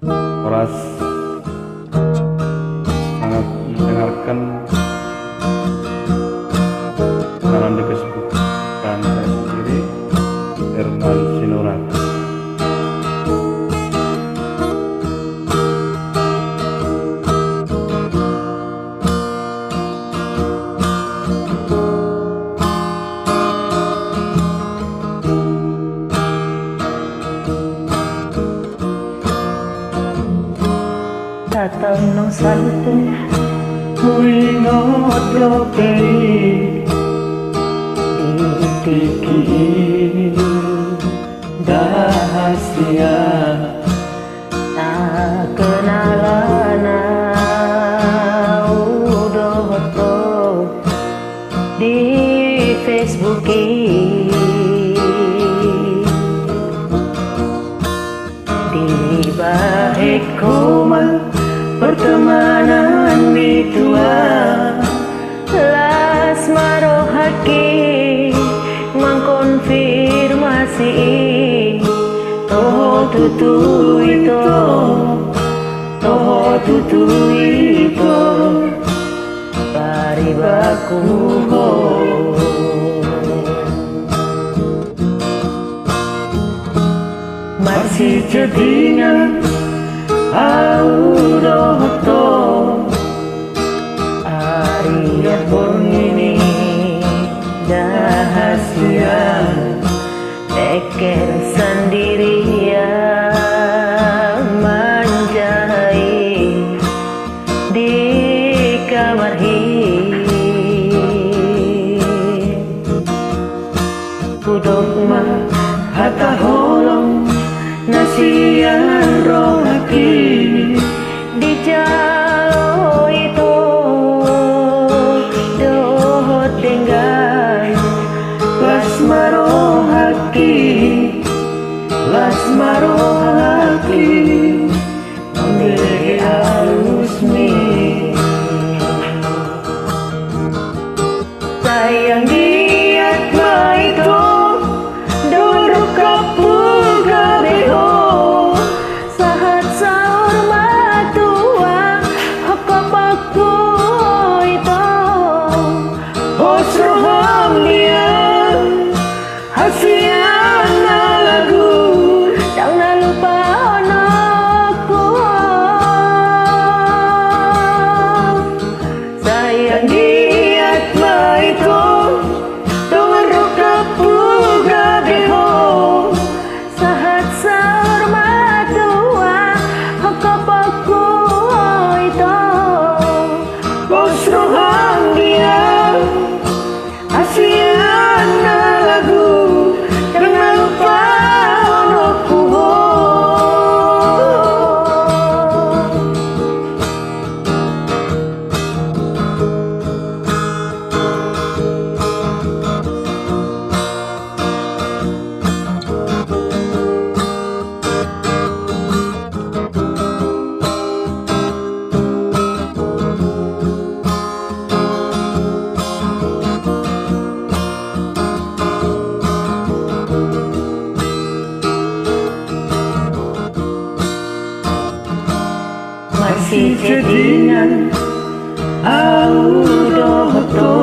Horas sangat mendengarkan kenalan di Facebook dan saya sendiri Herman Sinurat. Tatang nang sante Huingot gopei Itiki Dahasia Tak kenalana Udohoto Di Facebook Di bahik koma pertemanan bitua las marohaki mengkonfirmasi toho tutu itu paribaku masih jadinya Auroto Arya Purnini Dahasia Teker sendirian Manjai Di kamar Kudokma hata holong Nasian rohaki di jalo itu dohot dengan las marohaki memberi alusmi sayang giat maito dulu kapul gabeho sahat saur matua hakapaku itu osroham dia hasian lagu tak lupa anakku sayang giat maito dengan ruka puga beho sahat saur matua hakapaku itu osroham dia hasian lagu jangan lupa anakku masih jadinya Audohoto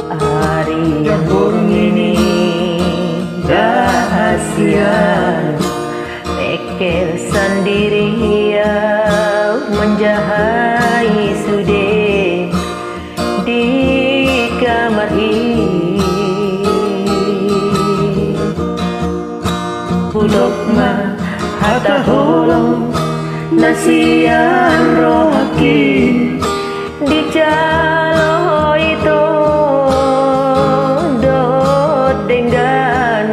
Arya Purnini Dahasia Teker sendirian menjahai sude di kamar Kudokma hata holong nasian rohaki di jalo itu dot dengan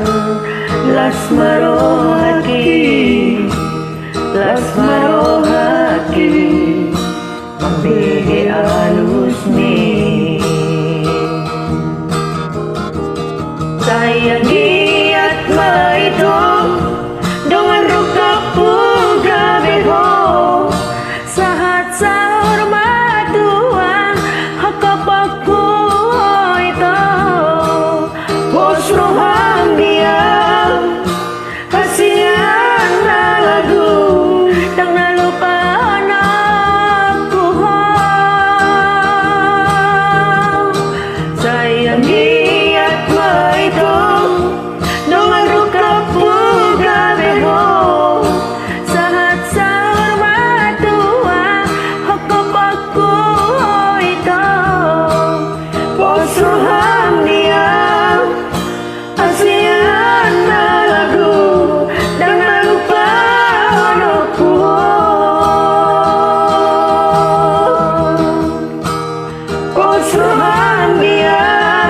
las marohaki memberi alusmi sayang giat maito dengan ruka puga beho sahat saur matua hakapaku itu osroham dia hasian lagu Usruhan biar